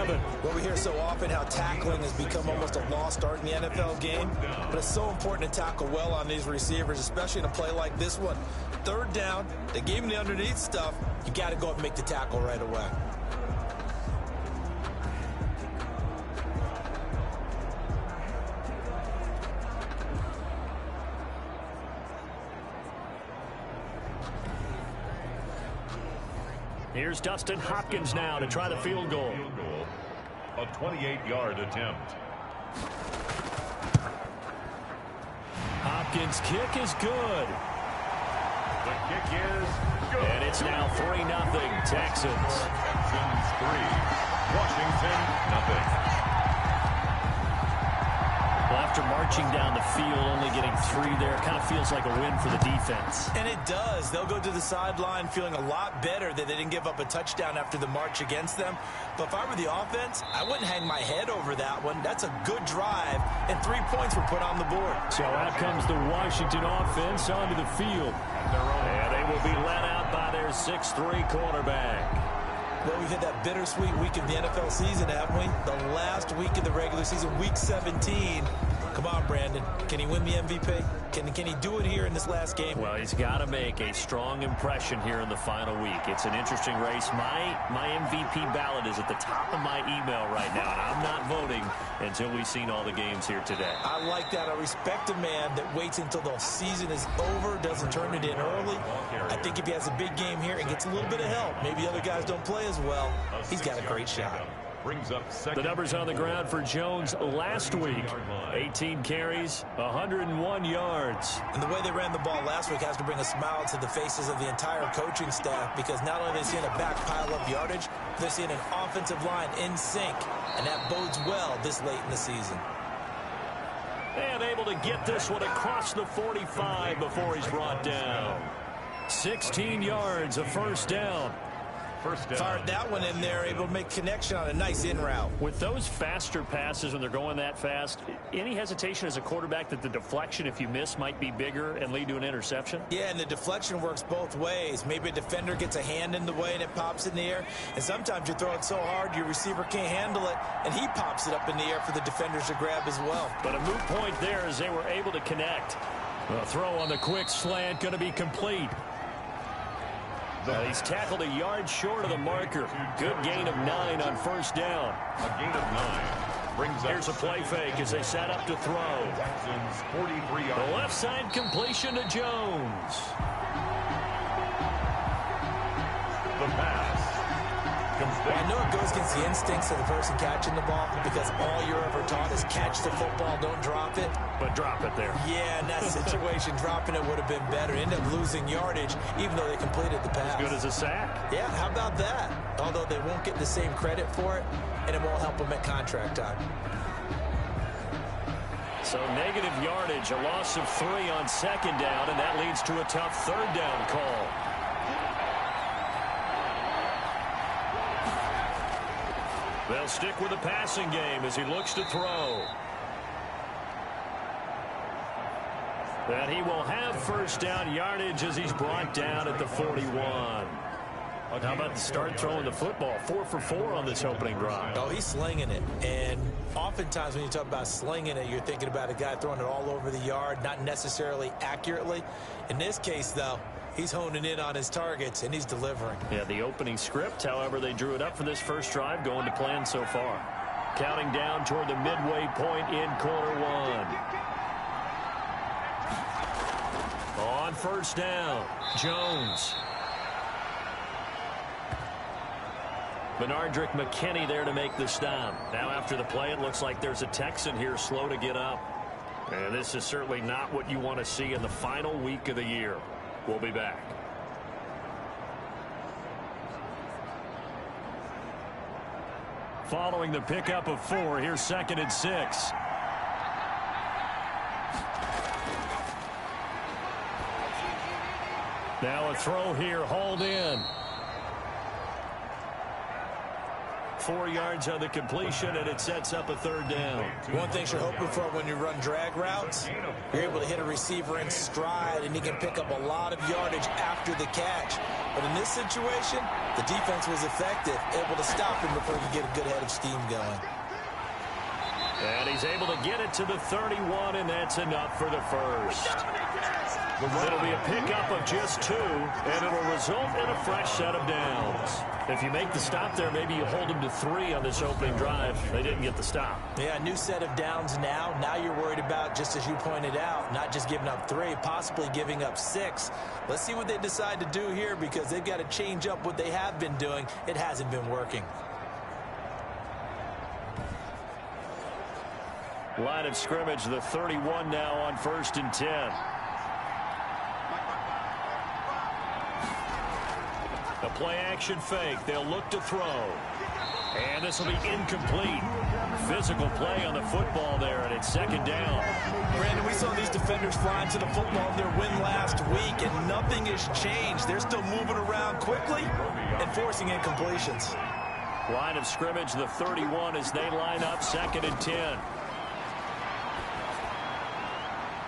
11. Well, we hear so often how tackling has become almost a lost art in the NFL game, but it's so important to tackle well on these receivers, especially in a play like this one. Third down, they gave him the underneath stuff. You got to go up and make the tackle right away. Here's Dustin Hopkins now to try the field goal. A 28-yard attempt. Hopkins' kick is good. The kick is good. And it's now 3-0 Texans. Texans 3. Washington nothing. Well, after marching down the field, only getting 3 there, kind of feels like a win for the defense. And it does. They'll go to the sideline feeling a lot better that they didn't give up a touchdown after the march against them. But if I were the offense, I wouldn't hang my head over that one. That's a good drive, and 3 points were put on the board. So out comes the Washington offense onto the field. And they will be let out by their 6'3" quarterback. Well, we've had that bittersweet week of the NFL season, haven't we? The last week of the regular season, week 17. Come on, Brandon. Can he win the MVP? Can he do it here in this last game? Well, he's got to make a strong impression here in the final week. It's an interesting race. My MVP ballot is at the top of my email right now, and I'm not voting until we've seen all the games here today. I like that. I respect a man that waits until the season is over, doesn't turn it in early. I think if he has a big game here and gets a little bit of help, maybe other guys don't play as well, he's got a great shot. Brings up the numbers on the ground for Jones last week. 18 carries, 101 yards. And the way they ran the ball last week has to bring a smile to the faces of the entire coaching staff, because not only are they seeing a back pile up yardage, they're seeing an offensive line in sync, and that bodes well this late in the season. And able to get this one across the 45 before he's brought down. 16 yards, a first down. Fired that one in there, able to make connection on a nice in route. With those faster passes, when they're going that fast, any hesitation as a quarterback that the deflection, if you miss, might be bigger and lead to an interception? Yeah, and the deflection works both ways. Maybe a defender gets a hand in the way and it pops in the air. And sometimes you throw it so hard your receiver can't handle it, and he pops it up in the air for the defenders to grab as well. But a moot point there as they were able to connect. The throw on the quick slant going to be complete. He's tackled a yard short of the marker. Good gain of 9 on first down. A gain of 9 brings up. Here's a play fake as they set up to throw. Texans 43 yards. The left side completion to Jones. The pass. I know it goes against the instincts of the person catching the ball, because all you're ever taught is catch the football, don't drop it. But drop it there. Yeah, in that situation, dropping it would have been better. Ended up losing yardage, even though they completed the pass. As good as a sack. Yeah, how about that? Although they won't get the same credit for it, and it won't help them at contract time. So negative yardage, a loss of 3 on second down, and that leads to a tough third down call. They'll stick with the passing game as he looks to throw. And he will have first down yardage as he's brought down at the 41. How about the start throwing the football? 4 for 4 on this opening drive. Oh, he's slinging it. And oftentimes when you talk about slinging it, you're thinking about a guy throwing it all over the yard, not necessarily accurately. In this case, though, he's honing in on his targets, and he's delivering. Yeah, the opening script, however, they drew it up for this first drive, going to plan so far. Counting down toward the midway point in quarter 1. On first down, Jones. Benardrick McKinney there to make the stop. Now after the play, it looks like there's a Texan here slow to get up. And this is certainly not what you want to see in the final week of the year. We'll be back. Following the pickup of 4, here's 2nd and 6. Now a throw here, hauled in. 4 yards on the completion, and it sets up a third down. One thing you're hoping for when you run drag routes, you're able to hit a receiver in stride, and he can pick up a lot of yardage after the catch. But in this situation, the defense was effective, able to stop him before he could get a good head of steam going. And he's able to get it to the 31, and that's enough for the first. It'll be a pickup of just 2, and it'll result in a fresh set of downs. If you make the stop there, maybe you hold them to 3 on this opening drive. They didn't get the stop. Yeah, new set of downs now. Now you're worried about, just as you pointed out, not just giving up 3, possibly giving up 6. Let's see what they decide to do here, because they've got to change up what they have been doing. It hasn't been working. Line of scrimmage, the 31 now on 1st and 10. A play-action fake. They'll look to throw. And this will be incomplete. Physical play on the football there, and it's 2nd down. Brandon, we saw these defenders flying to the football in their win last week, and nothing has changed. They're still moving around quickly and forcing incompletions. Line of scrimmage, the 31 as they line up, 2nd and 10.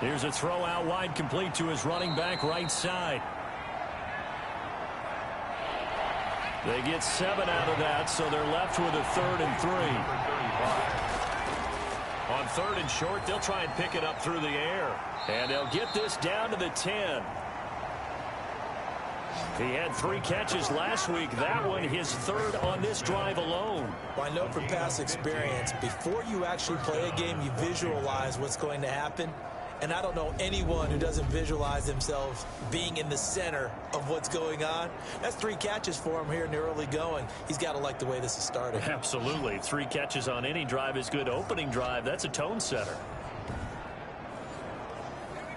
Here's a throw out wide, complete to his running back right side. They get 7 out of that, so they're left with a 3rd and 3. On 3rd and short, they'll try and pick it up through the air. And they'll get this down to the 10. He had 3 catches last week. That one, his 3rd on this drive alone. Well, I know from past experience, before you actually play a game, you visualize what's going to happen. And I don't know anyone who doesn't visualize themselves being in the center of what's going on. That's 3 catches for him here in the early going. He's got to like the way this is started. Absolutely. 3 catches on any drive is good. Opening drive, that's a tone setter.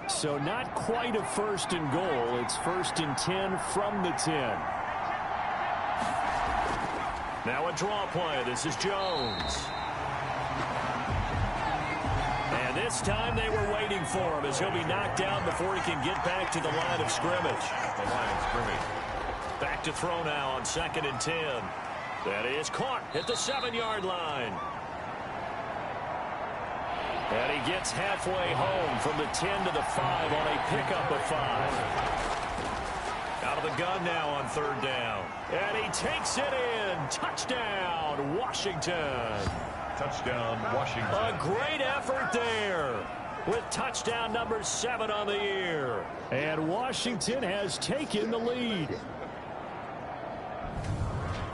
So not quite a 1st and goal. It's 1st and 10 from the 10. Now a draw play. This is Jones. And this time they were waiting for him as he'll be knocked down before he can get back to the line of scrimmage. Back to throw now on 2nd and 10. That is caught at the 7-yard line. And he gets halfway home from the 10 to the 5 on a pickup of 5. Out of the gun now on 3rd down. And he takes it in. Touchdown, Washington. Touchdown, Washington. A great effort there with touchdown number 7 on the year. And Washington has taken the lead.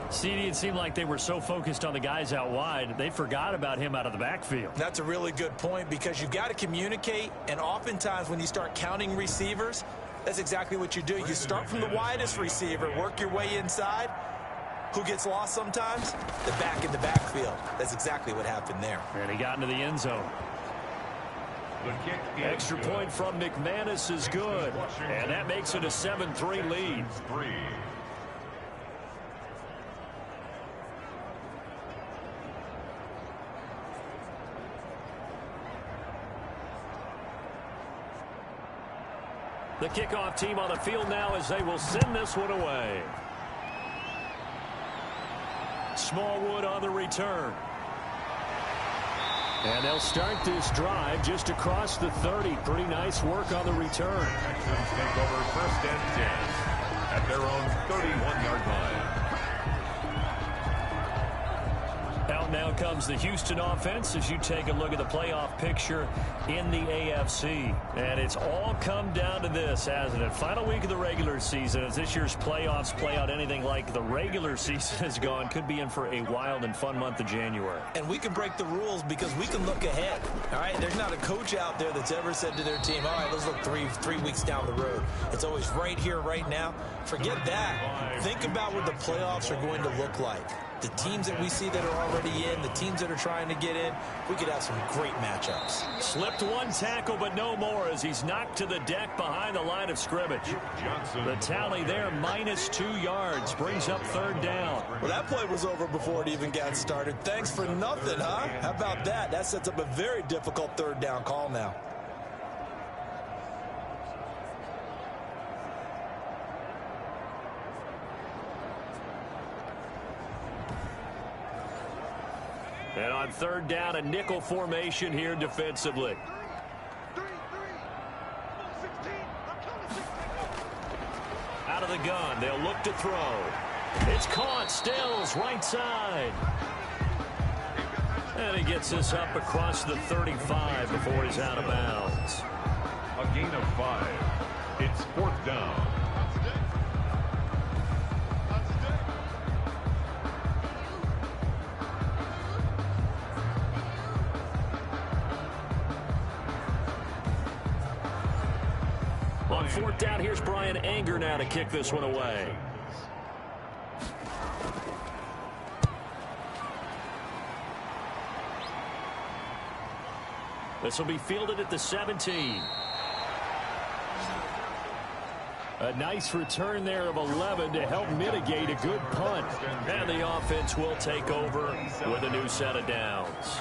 CD, it seemed like they were so focused on the guys out wide, they forgot about him out of the backfield. That's a really good point, because you've got to communicate, and oftentimes when you start counting receivers, that's exactly what you do. You start from the widest receiver, work your way inside. Who gets lost sometimes? The back in the backfield. That's exactly what happened there. And he got into the end zone. The kick is Extra good. point from McManus is good. And that makes it a 7-3 lead. 3. The kickoff team on the field now as they will send this one away. Smallwood on the return. And they'll start this drive just across the 30. Pretty nice work on the return. Texans take over 1st and 10 at their own 31-yard line. Out now comes the Houston offense as you take a look at the playoff picture in the AFC. And it's all come down to this, hasn't it? Final week of the regular season. As this year's playoffs play out anything like the regular season has gone, could be in for a wild and fun month of January. And we can break the rules because we can look ahead. All right, there's not a coach out there that's ever said to their team, all right, let's look three weeks down the road. It's always right here, right now. Forget that. Think about what the playoffs are going to look like. The teams that we see that are already in, the teams that are trying to get in, we could have some great matchups. Slipped one tackle, but no more as he's knocked to the deck behind the line of scrimmage. The tally there, -2 yards, brings up 3rd down. Well, that play was over before it even got started. Thanks for nothing, huh? How about that? That sets up a very difficult 3rd down call now. And on third down, a nickel formation here defensively. Out of the gun, they'll look to throw. It's caught, Stills, right side. And he gets this up across the 35 before he's out of bounds. A gain of 5. It's 4th down. On 4th down, here's Brian Anger now to kick this one away. This will be fielded at the 17. A nice return there of 11 to help mitigate a good punt. And the offense will take over with a new set of downs.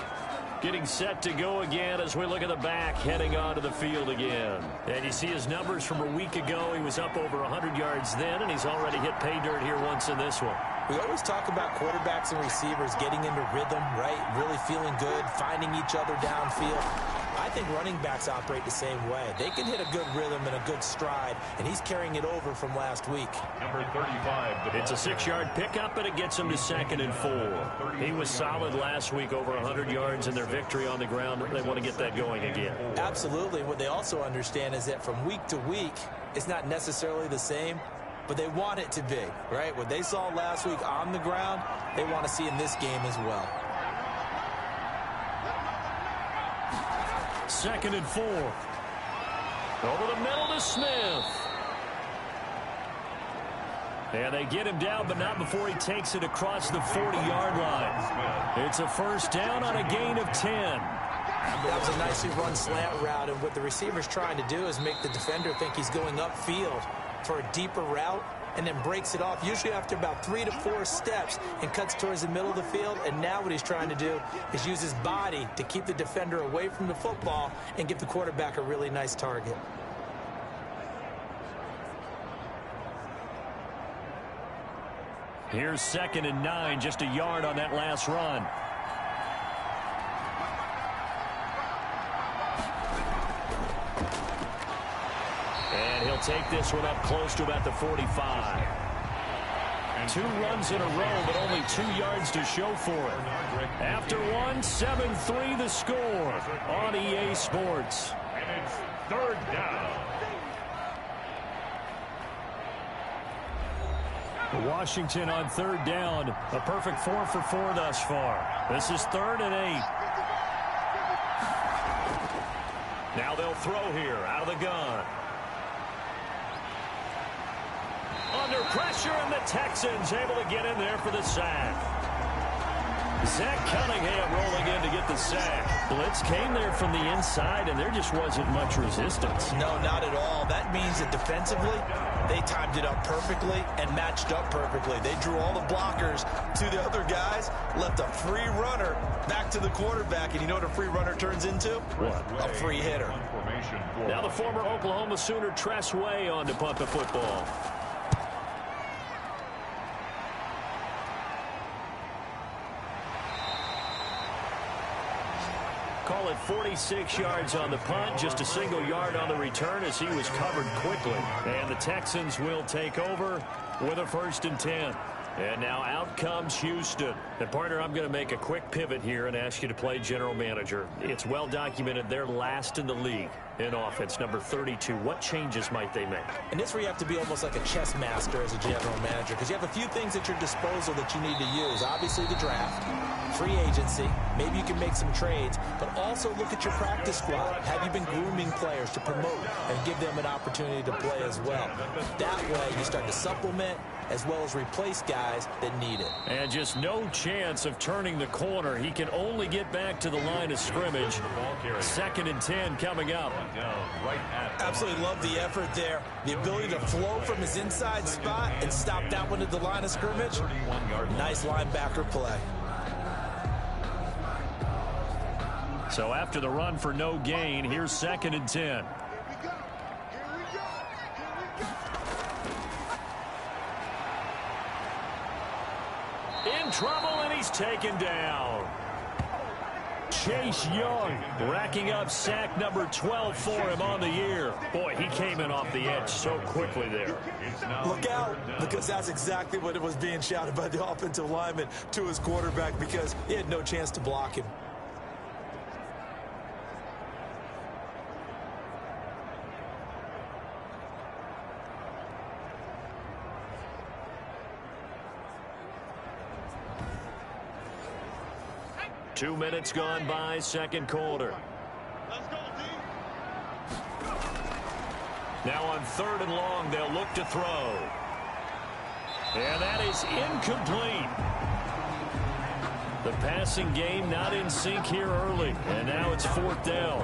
Getting set to go again as we look at the back heading onto the field again. And you see his numbers from a week ago. He was up over 100 yards then, and he's already hit pay dirt here once in this one. We always talk about quarterbacks and receivers getting into rhythm, right? Really feeling good, finding each other downfield. I think running backs operate the same way. They can hit a good rhythm and a good stride, and he's carrying it over from last week. Number 35. It's a 6-yard pickup, and it gets him to 2nd and 4. He was solid last week, over 100 yards in their victory on the ground. They want to get that going again. Absolutely. What they also understand is that from week to week, it's not necessarily the same, but they want it to be, right? What they saw last week on the ground, they want to see in this game as well. 2nd and 4. Over the middle to Smith. And they get him down, but not before he takes it across the 40-yard line. It's a 1st down on a gain of 10. That was a nicely run slant route, and what the receiver's trying to do is make the defender think he's going upfield for a deeper route, and then breaks it off, usually after about 3 to 4 steps, and cuts towards the middle of the field. And now what he's trying to do is use his body to keep the defender away from the football and give the quarterback a really nice target. Here's 2nd and 9, just a yard on that last run. And he'll take this one up close to about the 45. 2 runs in a row, but only 2 yards to show for it. After one, 7-3 the score on EA Sports. And it's 3rd down. Washington on 3rd down. A perfect 4 for 4 thus far. This is 3rd and 8. Now they'll throw here out of the gun. Under pressure, and the Texans able to get in there for the sack. Zach Cunningham rolling in to get the sack. Blitz came there from the inside, and there just wasn't much resistance. No, not at all. That means that defensively, they timed it up perfectly and matched up perfectly. They drew all the blockers to the other guys, left a free runner back to the quarterback, and you know what a free runner turns into? What? A free hitter. Now the former Oklahoma Sooner Tress Way on to punt the football. Call it 46 yards on the punt, just a single yard on the return as he was covered quickly. And the Texans will take over with a 1st and 10. And now out comes Houston. And partner, I'm going to make a quick pivot here and ask you to play general manager. It's well documented they're last in the league in offense, number 32. What changes might they make? And this where you have to be almost like a chess master as a general manager, because you have a few things at your disposal that you need to use. Obviously the draft, free agency, maybe you can make some trades, but also look at your practice squad. Have you been grooming players to promote and give them an opportunity to play as well? That way you start to supplement as well as replace guys that need it. And just no chance of turning the corner. He can only get back to the line of scrimmage. 2nd and 10 coming up. Absolutely love the effort there. The ability to flow from his inside spot and stop that one at the line of scrimmage. Nice linebacker play. So after the run for no gain, here's 2nd and 10. In trouble, and he's taken down. Chase Young racking up sack number 12 for him on the year. Boy, he came in off the edge so quickly there. Look out, because that's exactly what it was being shouted by the offensive lineman to his quarterback, because he had no chance to block him. Two minutes gone by, second quarter. Now on 3rd and long, they'll look to throw. And that is incomplete. The passing game not in sync here early. And now it's 4th down.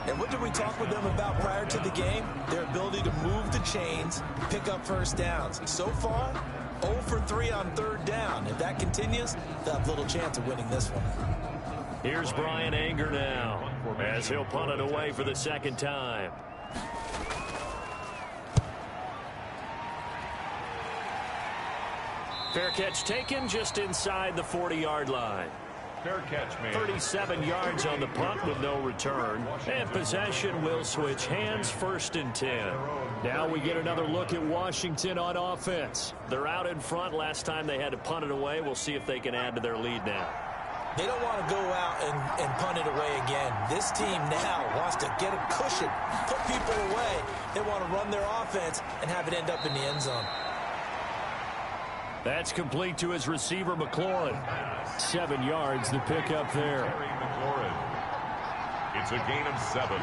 And what did we talk with them about prior to the game? Their ability to move the chains, pick up first downs. So far, 0 for 3 on 3rd down. If that continues, they'll have little chance of winning this one. Here's Brian Anger now, as he'll punt it away for the 2nd time. Fair catch taken just inside the 40-yard line. Fair catch, man. 37 yards on the punt with no return. And possession will switch hands, 1st and 10. Now we get another look at Washington on offense. They're out in front. Last time they had to punt it away. We'll see if they can add to their lead now. They don't want to go out and punt it away again. This team now wants to get a cushion, put people away. They want to run their offense and have it end up in the end zone. That's complete to his receiver, McLaurin. 7 yards, the pickup there. It's a gain of 7.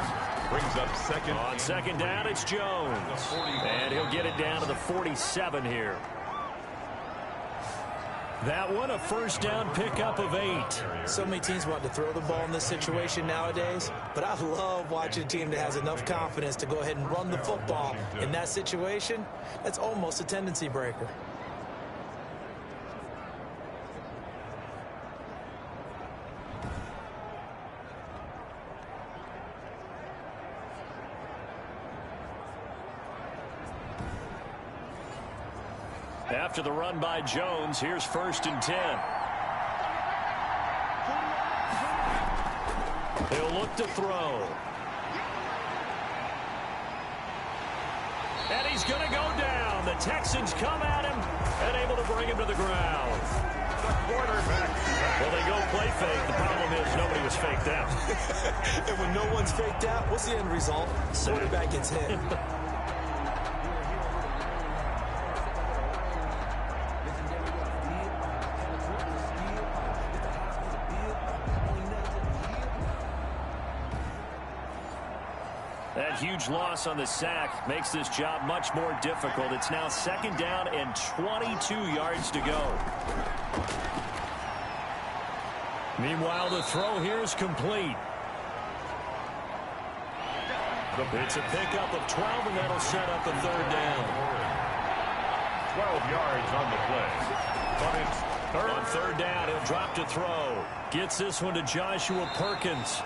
Brings up second. On 2nd down, it's Jones. And he'll get it down to the 47 here. That one, a 1st down pickup of 8. So many teams want to throw the ball in this situation nowadays, but I love watching a team that has enough confidence to go ahead and run the football in that situation. That's almost a tendency breaker. After the run by Jones, here's 1st and 10. He'll look to throw. And he's going to go down. The Texans come at him and able to bring him to the ground. The quarterback. Well, they go play fake. The problem is nobody was faked out. And when no one's faked out, what's the end result? Quarterback gets hit. That huge loss on the sack makes this job much more difficult. It's now 2nd down and 22 yards to go. Meanwhile, the throw here is complete. It's a pickup of 12, and that'll set up a 3rd down. 12 yards on the play. But it's 3rd. On 3rd down, he'll drop to throw. Gets this one to Joshua Perkins.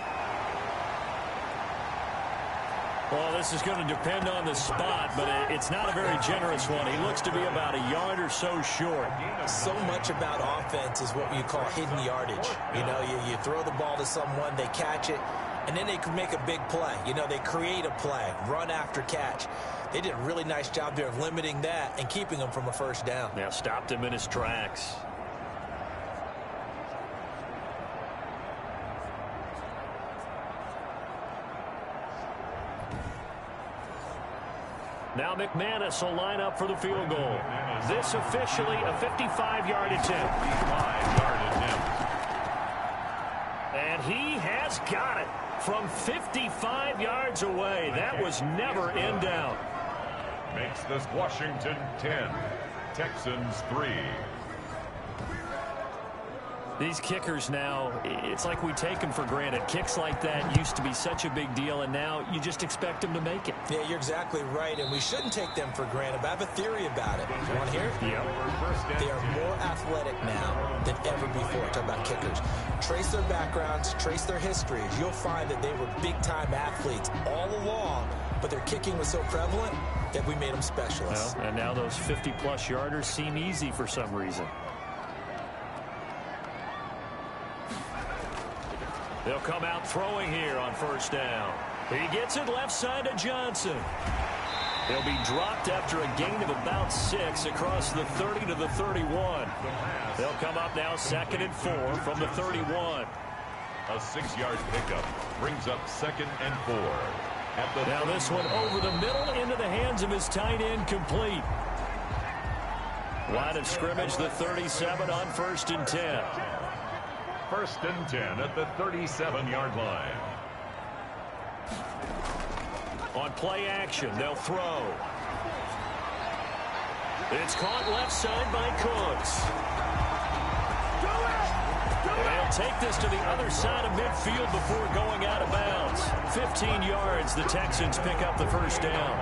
Well, this is going to depend on the spot, but it's not a very generous one. He looks to be about a yard or so short. So much about offense is what you call hidden yardage. You know, you throw the ball to someone, they catch it, and then they can make a big play. You know, they create a play, run after catch. They did a really nice job there of limiting that and keeping him from a 1st down. Now stopped him in his tracks. Now McManus will line up for the field goal. This officially a 55-yard attempt. 55-yard attempt. And he has got it from 55 yards away. That was never in doubt. Makes this Washington 10, Texans 3. These kickers now, it's like we take them for granted. Kicks like that used to be such a big deal, and now you just expect them to make it. Yeah, you're exactly right, and we shouldn't take them for granted, but I have a theory about it. You want to hear it? Yep. They are more athletic now than ever before. Talk about kickers. Trace their backgrounds, trace their histories. You'll find that they were big-time athletes all along, but their kicking was so prevalent that we made them specialists. Well, and now those 50-plus yarders seem easy for some reason. They'll come out throwing here on first down. He gets it left side to Johnson. He'll be dropped after a gain of about 6 across the 30 to the 31. They'll come up now 2nd and 4 from the 31. A 6-yard pickup brings up 2nd and 4. Now this one over the middle into the hands of his tight end, complete. Line of scrimmage, the 37 on 1st and 10. 1st and 10 at the 37-yard line. On play action, they'll throw. It's caught left side by Cooks. They'll take this to the other side of midfield before going out of bounds. 15 yards, the Texans pick up the first down.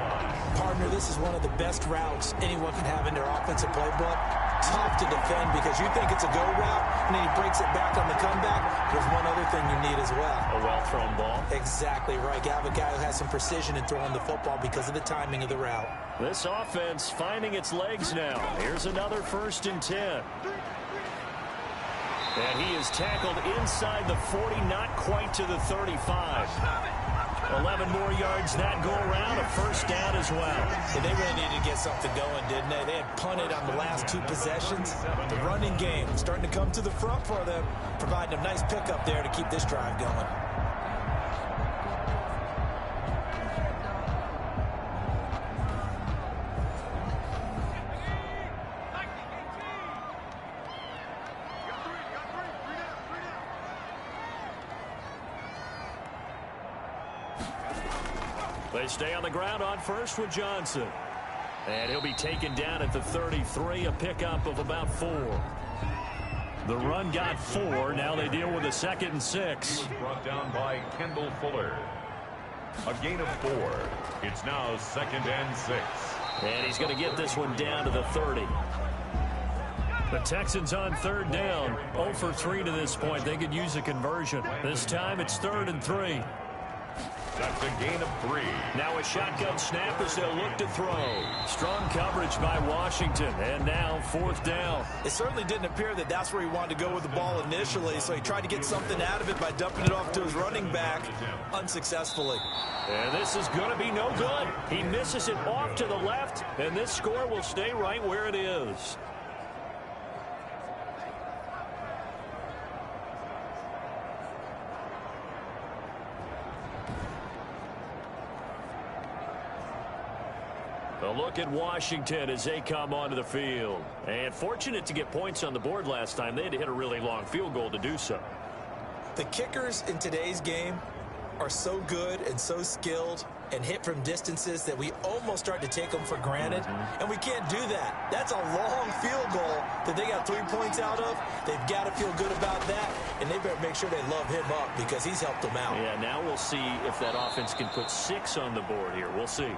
Partner, this is one of the best routes anyone can have in their offensive playbook. Tough to defend because you think it's a go route, and then he breaks it back on the comeback. There's one other thing you need as well. A well-thrown ball. Exactly right. You have a guy who has some precision in throwing the football because of the timing of the route. This offense finding its legs now. Here's another 1st and 10. And he is tackled inside the 40, not quite to the 35. 11 more yards that go around, a first down as well. And they really needed to get something going, didn't they? They had punted on the last 2 possessions. The running game starting to come to the front for them, providing a nice pickup there to keep this drive going. They stay on the ground on first with Johnson. And he'll be taken down at the 33, a pickup of about 4. The run got 4. Now they deal with a 2nd and 6. Brought down by Kendall Fuller. A gain of 4. It's now 2nd and 6. And he's going to get this one down to the 30. The Texans on 3rd down. 0 for 3 to this point. They could use a conversion. This time it's 3rd and 3. That's a gain of 3. Now a shotgun snap as they'll look to throw. Strong coverage by Washington. And now 4th down. It certainly didn't appear that that's where he wanted to go with the ball initially, so he tried to get something out of it by dumping it off to his running back unsuccessfully. And this is going to be no good. He misses it off to the left, and this score will stay right where it is. A look at Washington as they come onto the field. And fortunate to get points on the board last time. They had to hit a really long field goal to do so. The kickers in today's game are so good and so skilled and hit from distances that we almost start to take them for granted. And we can't do that. That's a long field goal that they got 3 points out of. They've got to feel good about that, and they better make sure they love him up because he's helped them out. Yeah, now we'll see if that offense can put 6 on the board here. We'll see.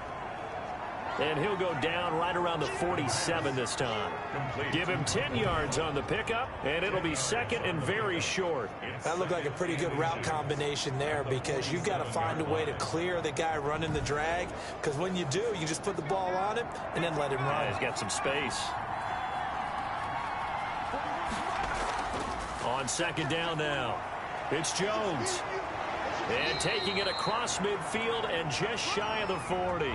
And he'll go down right around the 47 this time. Give him 10 yards on the pickup, and it'll be 2nd and very short. That looked like a pretty good route combination there because you've got to find a way to clear the guy running the drag, because when you do, you just put the ball on him and then let him run. He's got some space. On 2nd down now, it's Jones. And taking it across midfield and just shy of the 40.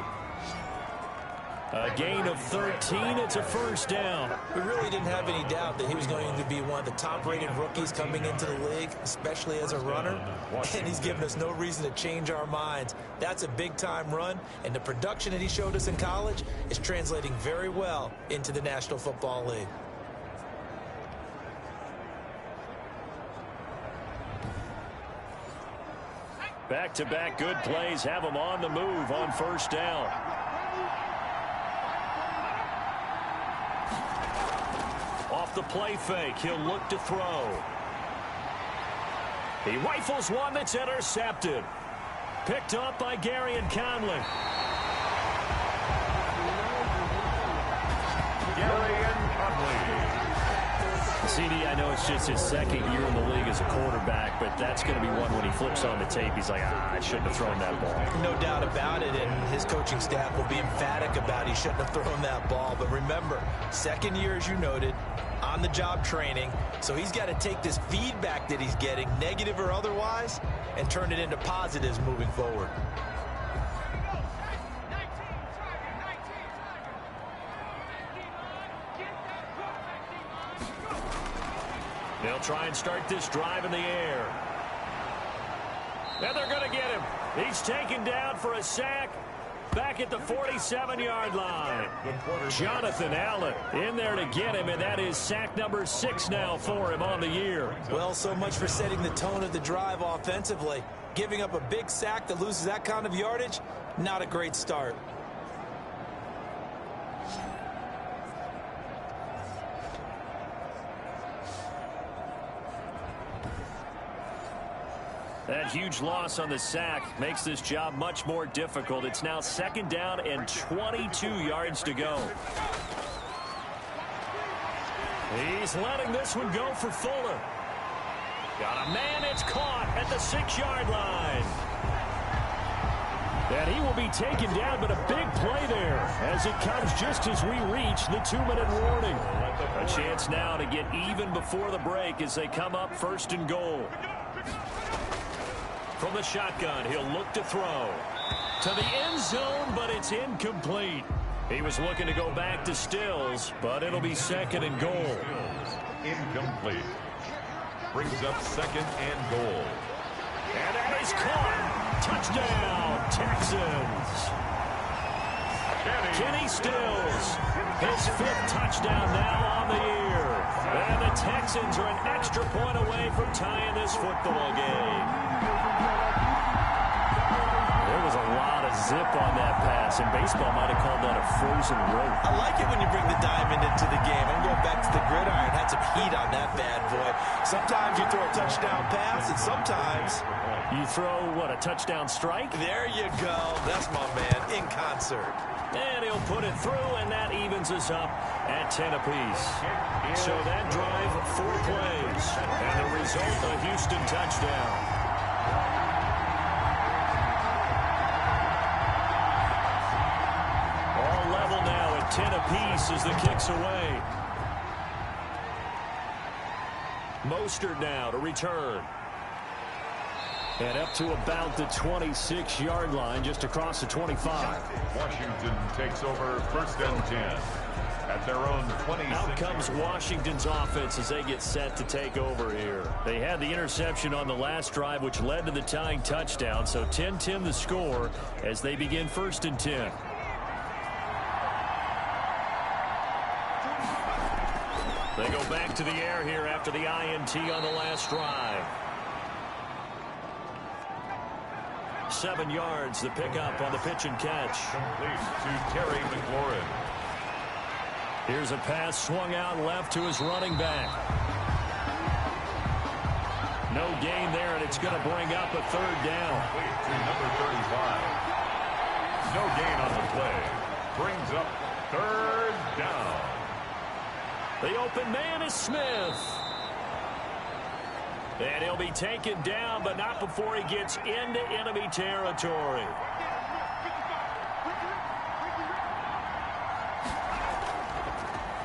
A gain of 13. It's a first down. We really didn't have any doubt that he was going to be one of the top-rated rookies coming into the league, especially as a runner. And he's given us no reason to change our minds. That's a big-time run, and the production that he showed us in college is translating very well into the National Football League. Back-to-back good plays have him on the move on first down. Off the play fake, he'll look to throw. He rifles one that's intercepted. Picked up by Gary and Conley. Gary and Conley. CD, I know it's just his 2nd year in the league as a quarterback, but that's going to be one when he flips on the tape, he's like, I shouldn't have thrown that ball. No doubt about it, and his coaching staff will be emphatic about he shouldn't have thrown that ball. But remember, 2nd year, as you noted, on-the-job training. So he's got to take this feedback that he's getting, negative or otherwise, and turn it into positives moving forward. They'll try and start this drive in the air. And they're going to get him. He's taken down for a sack back at the 47-yard line. Jonathan Allen in there to get him, and that is sack number 6 now for him on the year. Well, so much for setting the tone of the drive offensively. Giving up a big sack that loses that kind of yardage, not a great start. That huge loss on the sack makes this job much more difficult. It's now 2nd down and 22 yards to go. He's letting this one go for Fuller. Got a man, it's caught at the 6-yard line. And he will be taken down, but a big play there as it comes just as we reach the 2-minute warning. A chance now to get even before the break as they come up 1st and goal. From the shotgun, he'll look to throw to the end zone, but it's incomplete. He was looking to go back to Stills, but it'll be 2nd and goal. Incomplete. Brings up 2nd and goal. And that is caught. Touchdown, Texans. Kenny Stills, his 5th touchdown now on the year. And the Texans are an extra point away from tying this football game. There was a lot of zip on that pass, and baseball might have called that a frozen rope. I like it when you bring the diamond into the game. I'm going back to the gridiron. Had some heat on that bad boy. Sometimes you throw a touchdown pass, and sometimes you throw, what, a touchdown strike? There you go. That's my man, in concert. And he'll put it through, and that evens us up at 10 apiece. So that drive, 4 plays, and the result, a Houston touchdown. All level now at 10 apiece as the kick's away. Mostert now to return. And up to about the 26-yard line, just across the 25. Washington takes over 1st and 10 at their own 26. Out comes Washington's offense as they get set to take over here. They had the interception on the last drive, which led to the tying touchdown. So 10-10 the score as they begin 1st and 10. They go back to the air here after the INT on the last drive. 7 yards, the pickup on the pitch and catch. Complete to Terry McLaurin. Here's a pass swung out left to his running back. No gain there, and it's going to bring up a 3rd down. Complete to number 35. No gain on the play. Brings up 3rd down. The open man is Smith. And he'll be taken down, but not before he gets into enemy territory.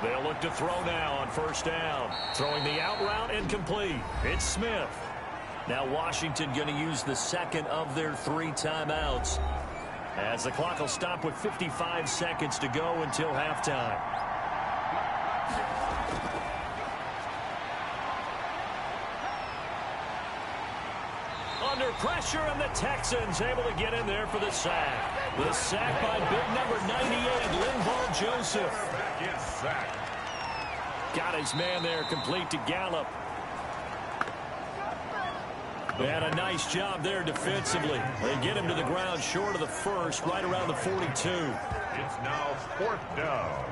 They'll look to throw now on 1st down. Throwing the out route incomplete. It's Smith. Now Washington going to use the 2nd of their 3 timeouts, as the clock will stop with 55 seconds to go until halftime. Under pressure, and the Texans able to get in there for the sack. The sack by big number 98, Linval Joseph. Got his man there, complete to Gallup. And a nice job there defensively. They get him to the ground short of the 1st, right around the 42. It's now 4th down.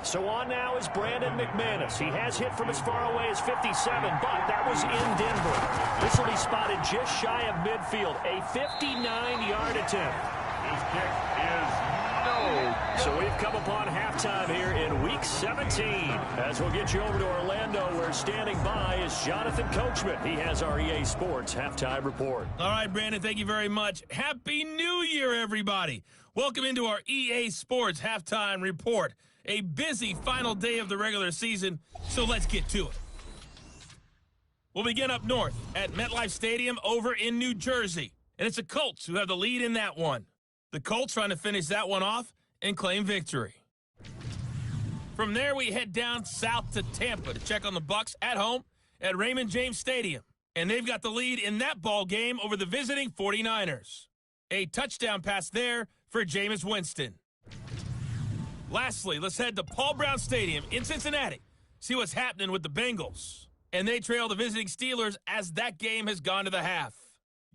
So on now is Brandon McManus. He has hit from as far away as 57, but that was in Denver. This will be spotted just shy of midfield. A 59-yard attempt. His kick is no So we've come upon halftime here in Week 17. As we'll get you over to Orlando, where standing by is Jonathan Coachman. He has our EA Sports Halftime Report. All right, Brandon, thank you very much. Happy New Year, everybody. Welcome into our EA Sports Halftime Report. A busy final day of the regular season, so let's get to it. We'll begin up north at MetLife Stadium over in New Jersey. And it's the Colts who have the lead in that one. The Colts trying to finish that one off and claim victory. From there, we head down south to Tampa to check on the Bucs at home at Raymond James Stadium. And they've got the lead in that ball game over the visiting 49ers. A touchdown pass there for Jameis Winston. Lastly, let's head to Paul Brown Stadium in Cincinnati. See what's happening with the Bengals. And they trail the visiting Steelers as that game has gone to the half.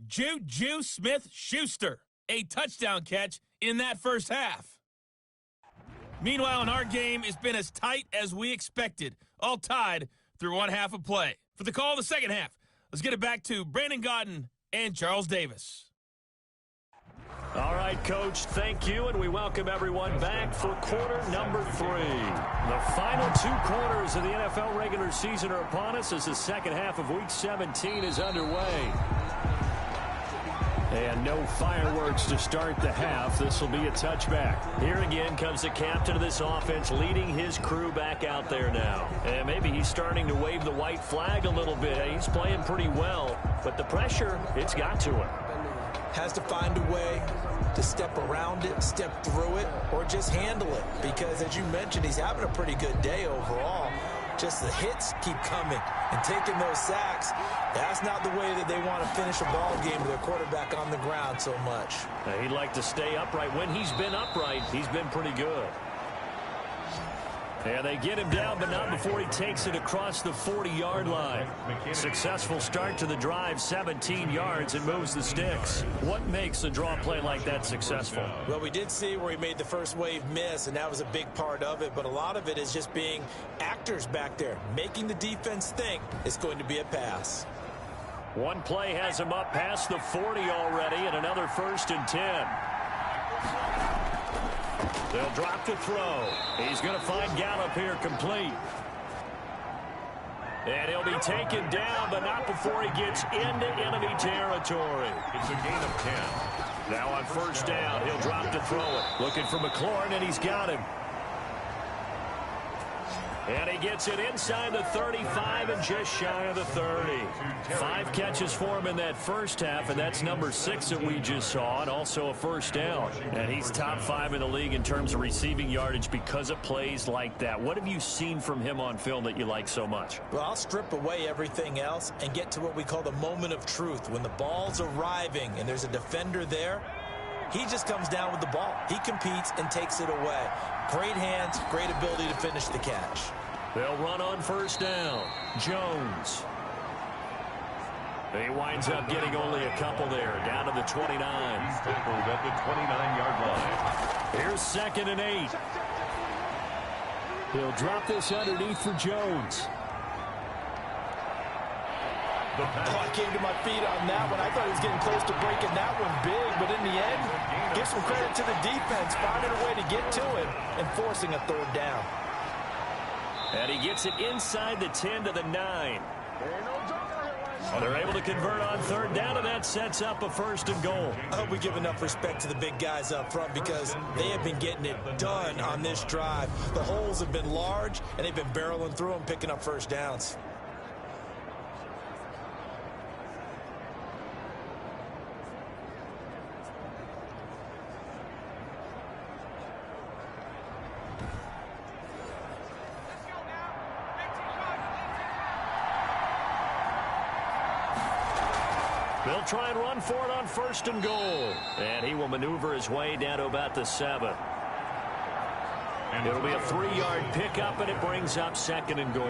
Juju Smith-Schuster, a touchdown catch in that first half. Meanwhile, in our game, it's been as tight as we expected, all tied through one half of play. For the call of the second half, let's get it back to Brandon Gaudin and Charles Davis. All right, Coach, thank you, and we welcome everyone back for quarter number 3. The final 2 quarters of the NFL regular season are upon us as the second half of Week 17 is underway. And no fireworks to start the half. This will be a touchback. Here again comes the captain of this offense leading his crew back out there now. And maybe he's starting to wave the white flag a little bit. He's playing pretty well, but the pressure, it's got to him. Has to find a way to step around it, step through it, or just handle it. Because as you mentioned, he's having a pretty good day overall. Just the hits keep coming and taking those sacks. That's not the way that they want to finish a ball game with their quarterback on the ground so much. He'd like to stay upright. When he's been upright, he's been pretty good. And they get him down, but not before he takes it across the 40-yard line. Successful start to the drive, 17 yards, and moves the sticks. What makes a draw play like that successful? Well, we did see where he made the first wave miss, and that was a big part of it. But a lot of it is just being actors back there, making the defense think it's going to be a pass. One play has him up past the 40 already, and another 1st and 10. They'll drop to throw. He's going to find Gallup here complete. And he'll be taken down, but not before he gets into enemy territory. It's a gain of 10. Now on 1st down, he'll drop to throw it. Looking for McLaurin, and he's got him. And he gets it inside the 35 and just shy of the 30. 5 catches for him in that first half, and that's number 6 that we just saw, and also a 1st down. And he's top 5 in the league in terms of receiving yardage because of plays like that. What have you seen from him on film that you like so much? Well, I'll strip away everything else and get to what we call the moment of truth. When the ball's arriving and there's a defender there, he just comes down with the ball. He competes and takes it away. Great hands, great ability to finish the catch. They'll run on 1st down. Jones. He winds up getting only a couple there, down to the 29. He's tackled at the 29-yard line. Here's 2nd and 8. He'll drop this underneath for Jones. I came to my feet on that one. I thought he was getting close to breaking that one big, but in the end, give some credit to the defense, finding a way to get to it and forcing a 3rd down. And he gets it inside the 10 to the 9. They're able to convert on 3rd down, and that sets up a 1st and goal. I hope we give enough respect to the big guys up front because they have been getting it done on this drive. The holes have been large, and they've been barreling through them, picking up 1st downs. They'll try and run for it on 1st and goal. And he will maneuver his way down to about the 7. It'll be a 3-yard pickup, and it brings up 2nd and goal.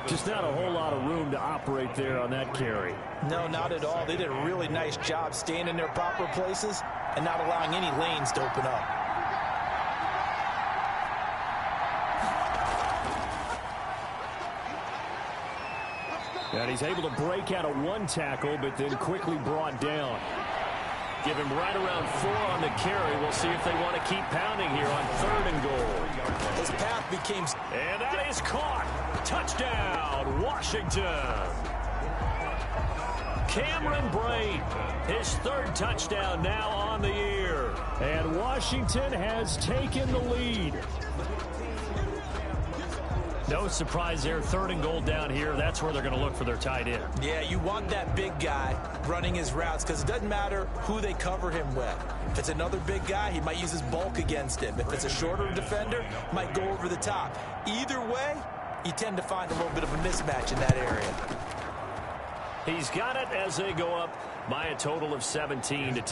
Just not a whole lot of room to operate there on that carry. No, not at all. They did a really nice job staying in their proper places and not allowing any lanes to open up. And he's able to break out of 1 tackle, but then quickly brought down. Give him right around 4 on the carry. We'll see if they want to keep pounding here on 3rd and goal. His path became... And that is caught. Touchdown, Washington. Cameron Brate, his 3rd touchdown now on the year. And Washington has taken the lead. No surprise there, 3rd and goal down here. That's where they're going to look for their tight end. Yeah, you want that big guy running his routes because it doesn't matter who they cover him with. If it's another big guy, he might use his bulk against him. If it's a shorter defender, might go over the top. Either way, you tend to find a little bit of a mismatch in that area. He's got it as they go up by a total of 17-10.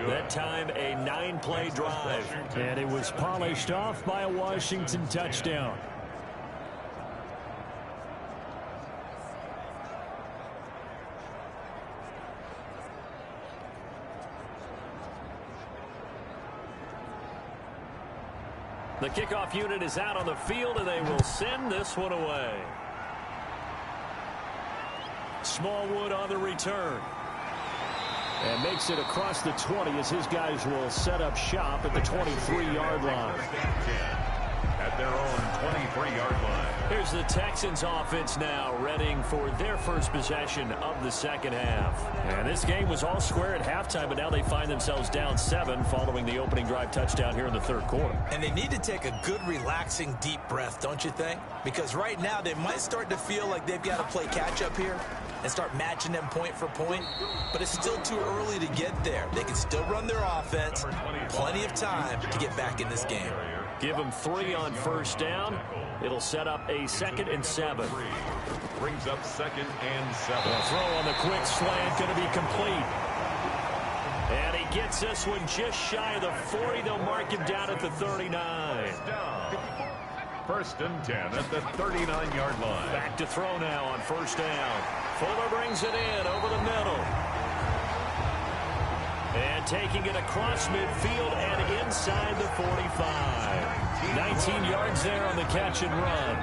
That time, a 9-play drive. And it was polished off by a Washington touchdown. The kickoff unit is out on the field, and they will send this one away. Smallwood on the return. And makes it across the 20 as his guys will set up shop at the 23-yard line. At their own 23-yard line. Here's the Texans offense now, readying for their first possession of the second half. And this game was all square at halftime, but now they find themselves down 7 following the opening drive touchdown here in the 3rd quarter. And they need to take a good, relaxing, deep breath, don't you think? Because right now they might start to feel like they've got to play catch-up here and start matching them point for point, but it's still too early to get there. They can still run their offense. Plenty of time to get back in this game. Give them 3 on 1st down. It'll set up a 2nd and 7. Brings up 2nd and 7. The throw on the quick slant going to be complete. And he gets this one just shy of the 40. They'll mark him down at the 39. 1st and 10 at the 39-yard line. Back to throw now on 1st down. Fuller brings it in over the middle. And taking it across midfield and inside the 45. 19 yards there on the catch and run.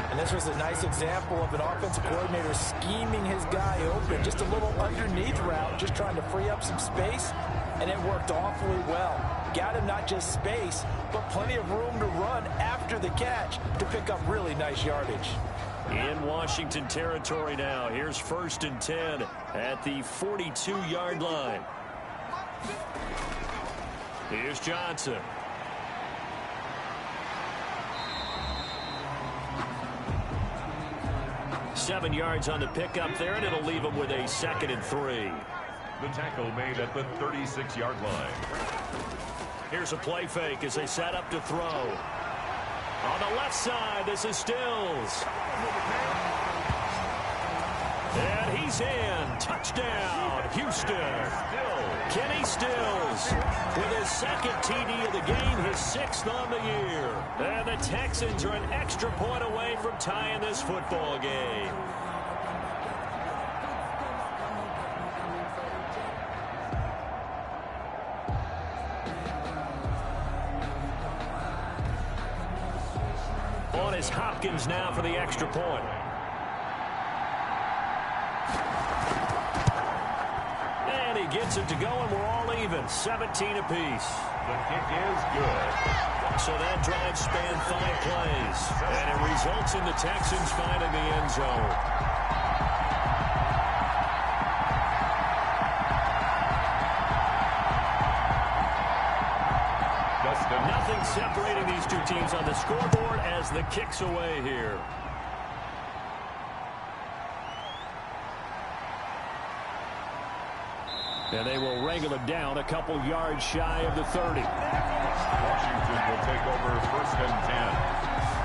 And this was a nice example of an offensive coordinator scheming his guy open. Just a little underneath route, just trying to free up some space. And it worked awfully well. Got him not just space, but plenty of room to run after the catch to pick up really nice yardage. In Washington territory now. Here's 1st and 10 at the 42-yard line. Here's Johnson. Seven yards on the pickup there, and it'll leave him with a 2nd and 3. The tackle made at the 36-yard line. Here's a play fake as they set up to throw. On the left side, this is Stills. And he's in. Touchdown, Houston. Kenny Stills with his 2nd TD of the game, his 6th on the year. And the Texans are an extra point away from tying this football game. On is Hopkins now for the extra point. And he gets it to go, and we're all even. 17 apiece. The kick is good. So that drive spanned 5 plays. And it results in the Texans finding the end zone. Nothing separating these two teams on the scoreboard as the kick's away here. And they will wrangle him down a couple yards shy of the 30. Washington will take over 1st and 10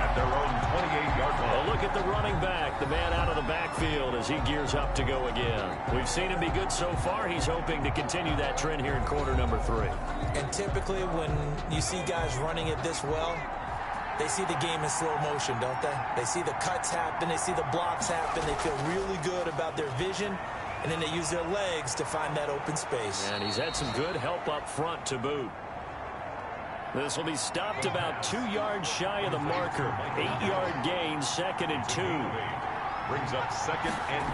at their own 28-yard line. Well, look at the running back, the man out of the backfield as he gears up to go again. We've seen him be good so far. He's hoping to continue that trend here in quarter number 3. And typically when you see guys running it this well, they see the game in slow motion, don't they? They see the cuts happen. They see the blocks happen. They feel really good about their vision. And then they use their legs to find that open space. And he's had some good help up front to boot. This will be stopped about 2 yards shy of the marker. 8-yard gain, 2nd and 2. Brings up 2nd and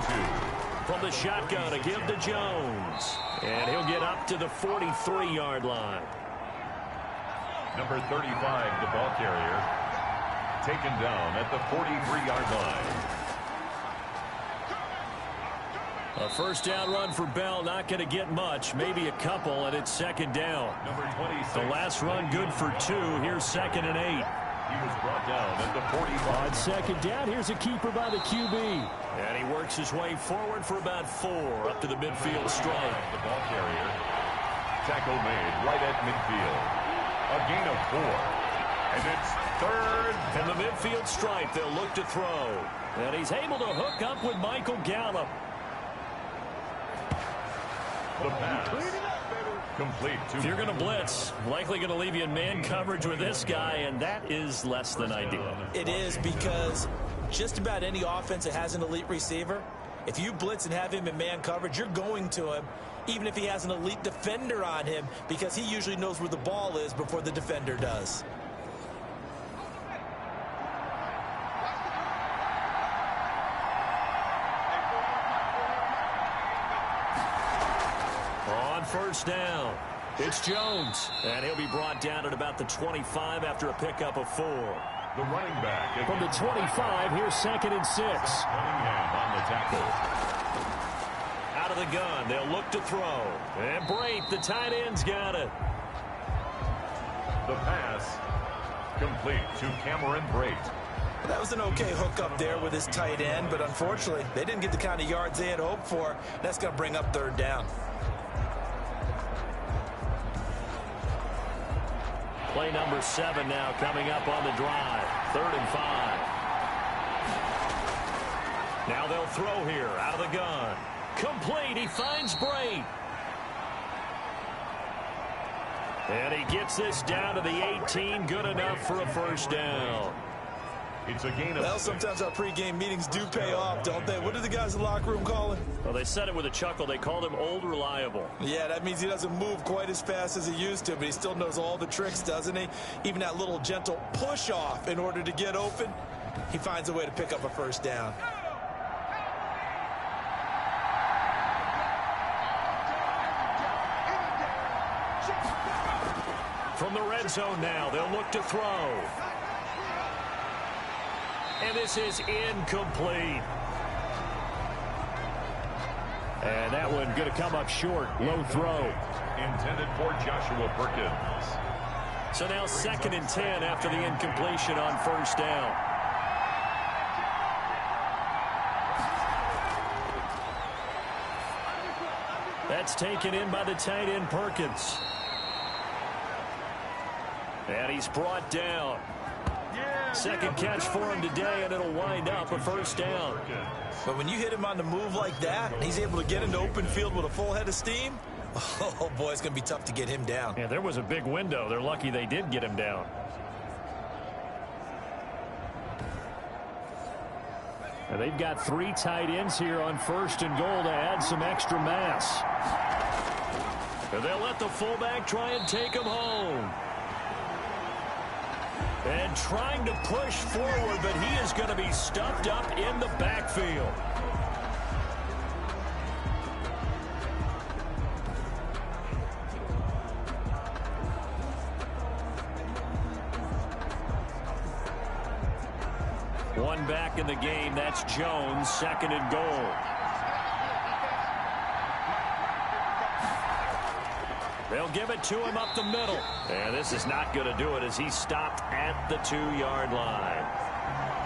2. from the shotgun to give to Jones. And he'll get up to the 43-yard line. Number 35, the ball carrier, taken down at the 43-yard line. A first down run for Bell, not going to get much, maybe a couple, and it's second down. Number 26. The last run good for 2. Here's 2nd and 8. He was brought down at the 45. On second down, here's a keeper by the QB. And he works his way forward for about 4 up to the midfield stripe. The ball carrier. Tackle made right at midfield. A gain of 4. And it's 3rd. And the midfield stripe, they'll look to throw. And he's able to hook up with Michael Gallup. The pass. Complete. If you're going to blitz, likely going to leave you in man coverage with this guy, and that is less than ideal. It is, because just about any offense that has an elite receiver, if you blitz and have him in man coverage, you're going to him, even if he has an elite defender on him, because he usually knows where the ball is before the defender does. First down. It's Jones, and he'll be brought down at about the 25 after a pickup of 4. The running back. From the 25, here's 2nd and 6. Cunningham on the tackle. Out of the gun, they'll look to throw. And Brate, the tight end's got it. The pass complete to Cameron Brate. That was an okay hook up there with his tight end, but unfortunately, they didn't get the kind of yards they had hoped for. That's going to bring up 3rd down. Play number 7 now coming up on the drive. 3rd and 5. Now they'll throw here out of the gun. Complete. He finds Brate. And he gets this down to the 18. Good enough for a first down. It's a gain of Well, sometimes our pregame meetings do pay off, don't they? What do the guys in the locker room call him? Well, they said it with a chuckle. They called him Old Reliable. Yeah, that means he doesn't move quite as fast as he used to, but he still knows all the tricks, doesn't he? Even that little gentle push-off in order to get open, he finds a way to pick up a first down. From the red zone now, they'll look to throw. And this is incomplete. And that one going to come up short. Low throw. Intended for Joshua Perkins. So now 2nd and 10 after the incompletion on first down. That's taken in by the tight end Perkins. And he's brought down. Second catch for him today, and it'll wind up a first down. But when you hit him on the move like that, and he's able to get into open field with a full head of steam, oh boy, it's going to be tough to get him down. Yeah, there was a big window. They're lucky they did get him down. And they've got 3 tight ends here on 1st and goal to add some extra mass. And they'll let the fullback try and take him home. And trying to push forward, but he is going to be stuffed up in the backfield. One back in the game. That's Jones, 2nd and goal. They'll give it to him up the middle. And this is not going to do it as he's stopped at the 2-yard line.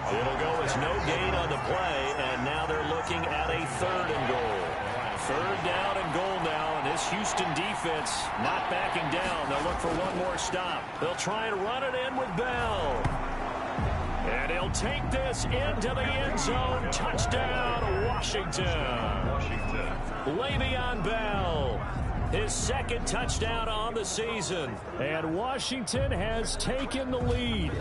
It'll go as no gain on the play, and now they're looking at a 3rd and goal. 3rd down and goal now, and this Houston defense not backing down. They'll look for one more stop. They'll try and run it in with Bell. And he'll take this into the end zone. Touchdown, Washington. Le'Veon Bell. His 2nd touchdown on the season. And Washington has taken the lead.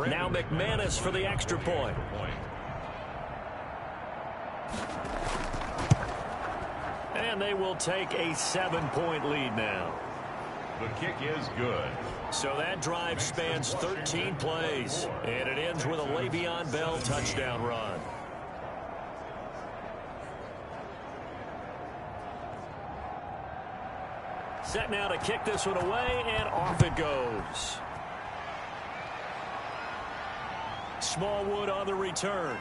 Now McManus for the extra point. And they will take a 7-point lead now. The kick is good. So that drive spans 13 plays, and it ends with a Le'Veon Bell touchdown run. Set now to kick this one away, and off it goes. Smallwood on the return.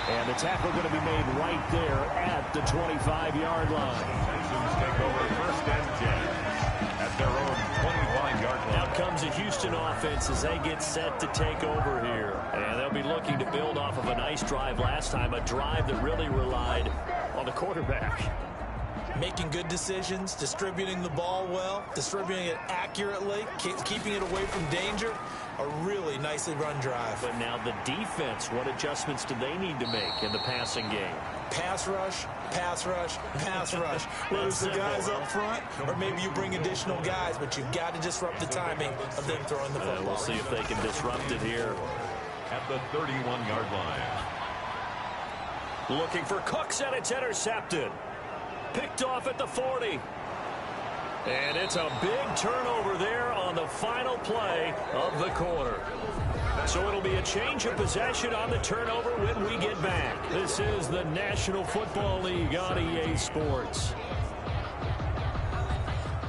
And the tackle going to be made right there at the 25-yard line. Texans take over 1st and 10 at their own 25-yard line. Now comes the Houston offense as they get set to take over here. And they'll be looking to build off of a nice drive last time, a drive that really relied on the quarterback. Making good decisions, distributing the ball well, distributing it accurately, keeping it away from danger. A really nicely run drive. But now the defense, what adjustments do they need to make in the passing game? Pass rush, pass rush, pass rush. Whether it's the guys up front or maybe you bring additional guys, but you've got to disrupt the timing of them throwing the football. We'll see if they can disrupt it here. At the 31-yard line. Looking for Cooks, and it's intercepted. Picked off at the 40. And it's a big turnover there on the final play of the quarter. So it'll be a change of possession on the turnover when we get back. This is the National Football League on EA Sports.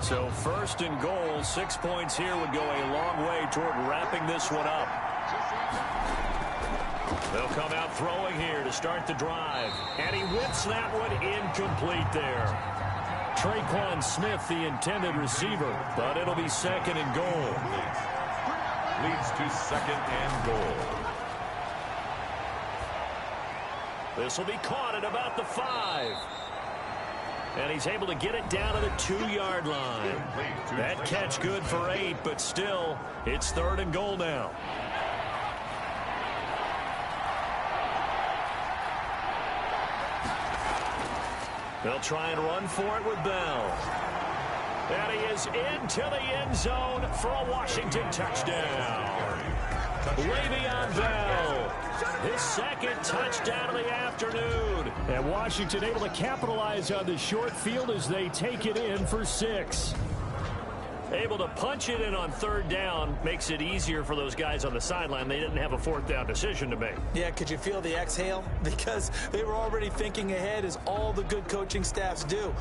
So 1st and goal, 6 points here would go a long way toward wrapping this one up. They'll come out throwing here to start the drive. And he whips that one incomplete there. Traquan Smith, the intended receiver, but it'll be 2nd and goal. Leads to 2nd and goal. This will be caught at about the 5. And he's able to get it down to the 2-yard line. That catch good for 8, but still, it's 3rd and goal now. They'll try and run for it with Bell. And he is into the end zone for a Washington touchdown. Le'Veon Bell, his 2nd touchdown of the afternoon. And Washington able to capitalize on the short field as they take it in for 6. Able to punch it in on 3rd down makes it easier for those guys on the sideline. They didn't have a 4th down decision to make. Yeah, could you feel the exhale? Because they were already thinking ahead, as all the good coaching staffs do.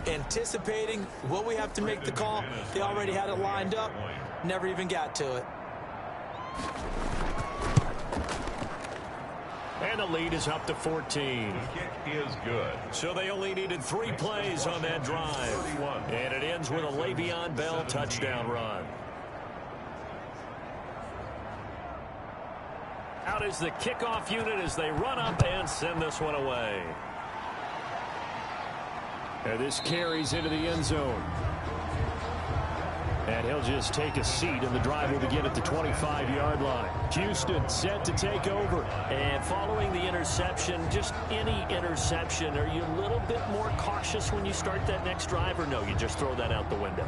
Anticipating what we have to make the call. They already had it lined up. Never even got to it. And the lead is up to 14. The kick is good. So they only needed 3 plays on that drive. And it ends with a Le'Veon Bell touchdown run. Out is the kickoff unit as they run up and send this one away. And this carries into the end zone. And he'll just take a seat, and the drive will begin at the 25-yard line. Houston set to take over. And following the interception, just any interception, are you a little bit more cautious when you start that next drive, or no, you just throw that out the window?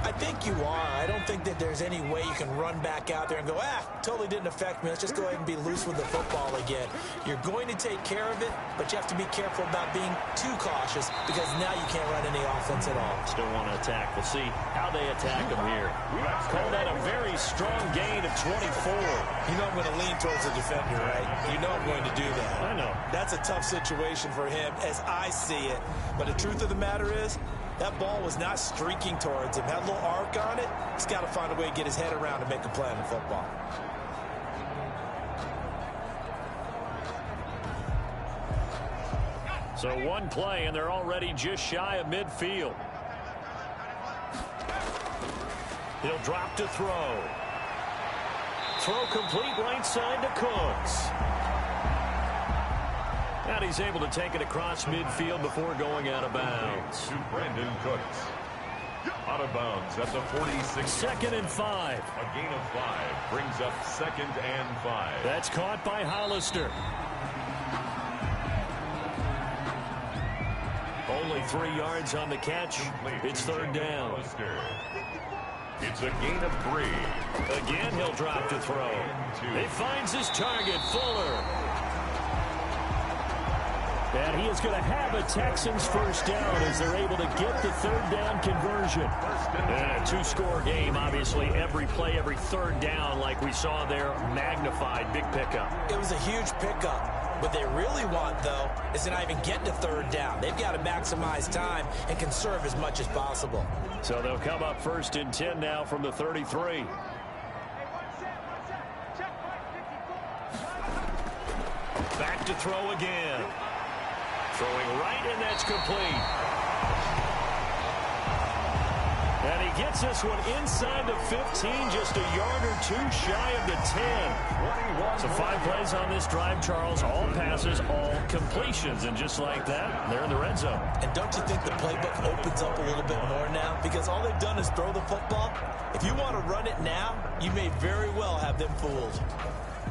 I think you are. I don't think that there's any way you can run back out there and go, totally didn't affect me. Let's just go ahead and be loose with the football again. You're going to take care of it, but you have to be careful about being too cautious, because now you can't run any offense at all. Still want to attack. We'll see how they attack them here. Call that a very strong gain of 24. You know I'm going to lean towards the defender, right? You know I'm going to do that. I know. That's a tough situation for him as I see it. But the truth of the matter is, that ball was not streaking towards him. Had a little arc on it. He's got to find a way to get his head around and make a play on the football. So 1 play, and they're already just shy of midfield. He'll drop to throw. Throw complete right side to Cooks. And he's able to take it across midfield before going out of bounds. To Brandon Cooks. Out of bounds at the 46. 2nd and 5. A gain of 5 brings up 2nd and 5. That's caught by Hollister. Only 3 yards on the catch. It's 3rd down. It's a gain of 3. Again, he'll drop to throw. He finds his target, Fuller. And he is going to have a Texans first down as they're able to get the third down conversion. And a two-score game, obviously, every play, every third down, like we saw there, magnified, big pickup. It was a huge pickup. What they really want, though, is to not even get to third down. They've got to maximize time and conserve as much as possible. So they'll come up 1st and 10 now from the 33. Back to throw again. Throwing right, and that's complete. And he gets this one inside the 15, just a yard or two shy of the 10. So 5 plays on this drive, Charles. All passes, all completions. And just like that, they're in the red zone. And don't you think the playbook opens up a little bit more now? Because all they've done is throw the football. If you want to run it now, you may very well have them fooled.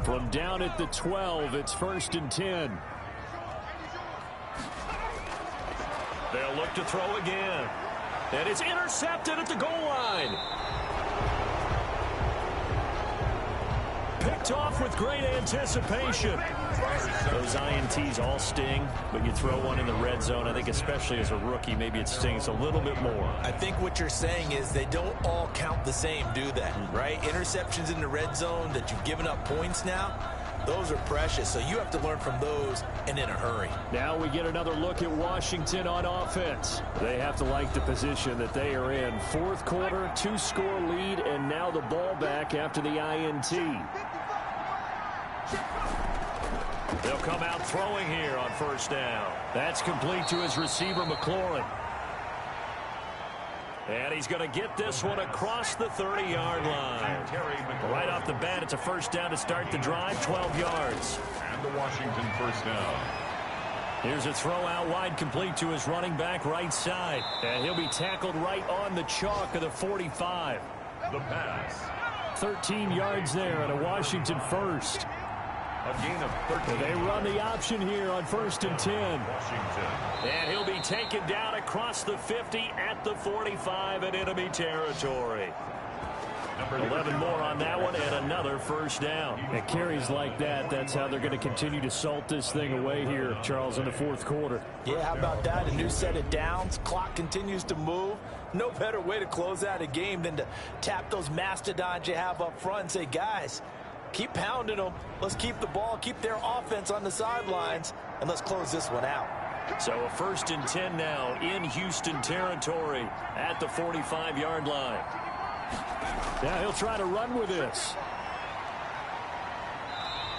From down at the 12, it's 1st and 10. They'll look to throw again. And it's intercepted at the goal line. Picked off with great anticipation. Those INTs all sting, but you throw one in the red zone, I think especially as a rookie, maybe it stings a little bit more. I think what you're saying is they don't all count the same, do they? Right? Interceptions in the red zone that you've given up points now, those are precious, so you have to learn from those and in a hurry. Now we get another look at Washington on offense. They have to like the position that they are in. 4th quarter, 2-score lead, and now the ball back after the INT. They'll come out throwing here on 1st down. That's complete to his receiver, McLaurin. And he's going to get this one across the 30-yard line. Right off the bat, it's a 1st down to start the drive, 12 yards. And the Washington 1st down. Here's a throw out wide, complete to his running back right side. And he'll be tackled right on the chalk of the 45. The pass. 13 yards there and a Washington 1st. A gain of 13. They run the option here on 1st and 10. Washington. And he'll be taken down across the 50 at the 45 in enemy territory. 11 more on that one and another 1st down. It carries like that. That's how they're going to continue to salt this thing away here, Charles, in the 4th quarter. Yeah, how about that? A new set of downs. Clock continues to move. No better way to close out a game than to tap those mastodons you have up front and say, guys, keep pounding them. Let's keep the ball, keep their offense on the sidelines, and let's close this one out. So a 1st and 10 now in Houston territory at the 45-yard line. Now he'll try to run with this.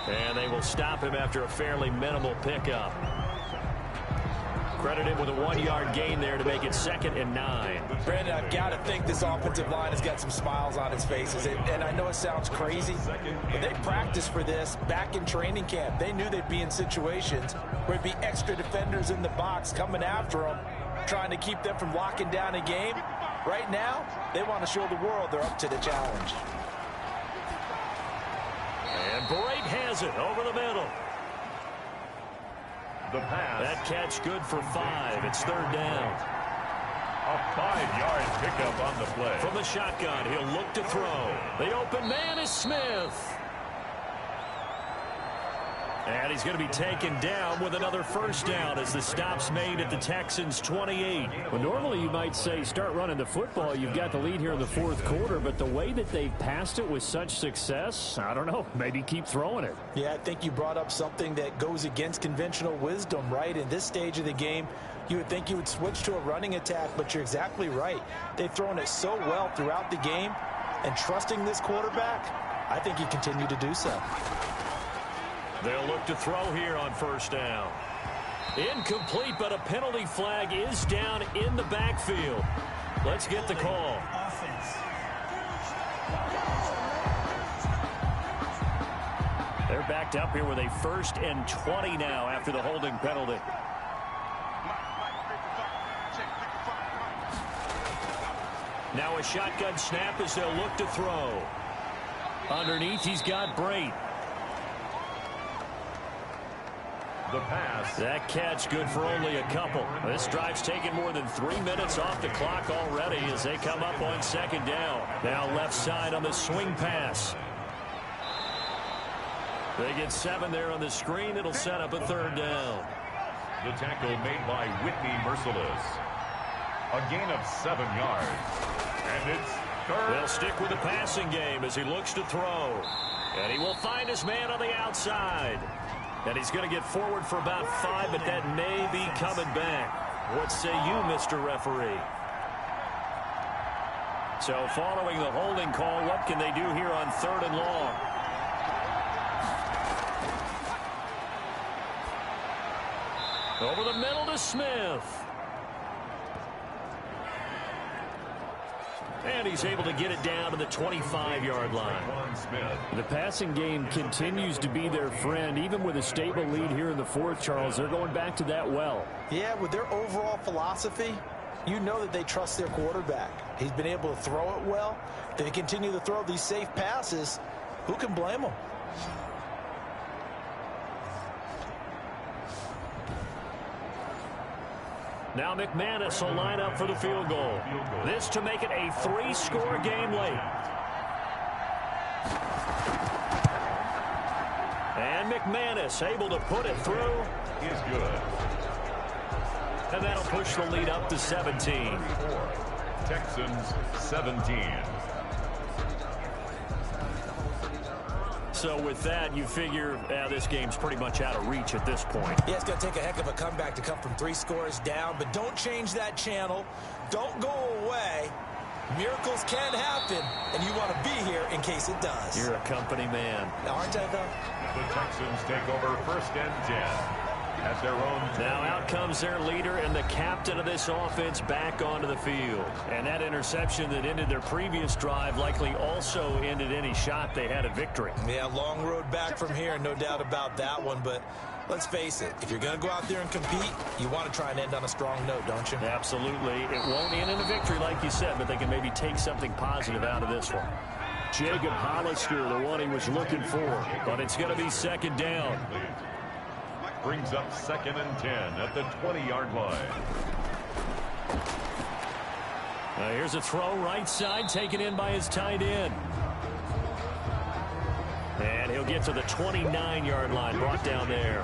And they will stop him after a fairly minimal pickup. Credit him with a 1-yard gain there to make it 2nd and 9. Brandon, I've got to think this offensive line has got some smiles on its faces. And I know it sounds crazy, but they practiced for this back in training camp. They knew they'd be in situations where it'd be extra defenders in the box coming after them, trying to keep them from locking down a game. Right now, they want to show the world they're up to the challenge. And Brake has it over the middle. The pass. That catch good for 5. It's 3rd down. A 5-yard pickup on the play. From the shotgun, he'll look to throw. The open man is Smith. And he's going to be taken down with another 1st down as the stop's made at the Texans' 28. Well, normally you might say start running the football. You've got the lead here in the 4th quarter, but the way that they've passed it with such success, I don't know, maybe keep throwing it. Yeah, I think you brought up something that goes against conventional wisdom, right? In this stage of the game, you would think you would switch to a running attack, but you're exactly right. They've thrown it so well throughout the game, and trusting this quarterback, I think you continue to do so. They'll look to throw here on 1st down. Incomplete, but a penalty flag is down in the backfield. Let's get the call. They're backed up here with a 1st and 20 now after the holding penalty. Now a shotgun snap as they'll look to throw. Underneath, he's got Brate. The pass. That catch good for only a couple. This drive's taken more than 3 minutes off the clock already as they come up on 2nd down. Now left side on the swing pass. They get 7 there on the screen. It'll set up a 3rd down. The tackle made by Whitney Merciless. A gain of 7 yards. And it's third. They'll stick with the passing game as he looks to throw. And he will find his man on the outside. And he's going to get forward for about 5, but that may be coming back. What say you, Mr. Referee? So following the holding call, what can they do here on 3rd and long? Over the middle to Smith. And he's able to get it down to the 25-yard line. The passing game continues to be their friend. Even with a stable lead here in the 4th, Charles, they're going back to that well. Yeah, with their overall philosophy, you know that they trust their quarterback. He's been able to throw it well. If they continue to throw these safe passes, who can blame them? Now McManus will line up for the field goal. This to make it a 3-score game late. And McManus able to put it through. Is good. And that'll push the lead up to 17. Texans 17. So with that, you figure this game's pretty much out of reach at this point. Yeah, it's going to take a heck of a comeback to come from 3 scores down, but don't change that channel. Don't go away. Miracles can happen, and you want to be here in case it does. You're a company man. Aren't I, though? The Texans take over 1st and 10. At their own. Now out comes their leader and the captain of this offense back onto the field. And that interception that ended their previous drive likely also ended any shot they had at victory. Yeah, long road back from here, no doubt about that one. But let's face it, if you're going to go out there and compete, you want to try and end on a strong note, don't you? Absolutely. It won't end in a victory like you said, but they can maybe take something positive out of this one. Jacob Hollister, the one he was looking for. But it's going to be 2nd down. Brings up 2nd and 10 at the 20-yard line. Here's a throw right side taken in by his tight end. And he'll get to the 29-yard line, brought down there.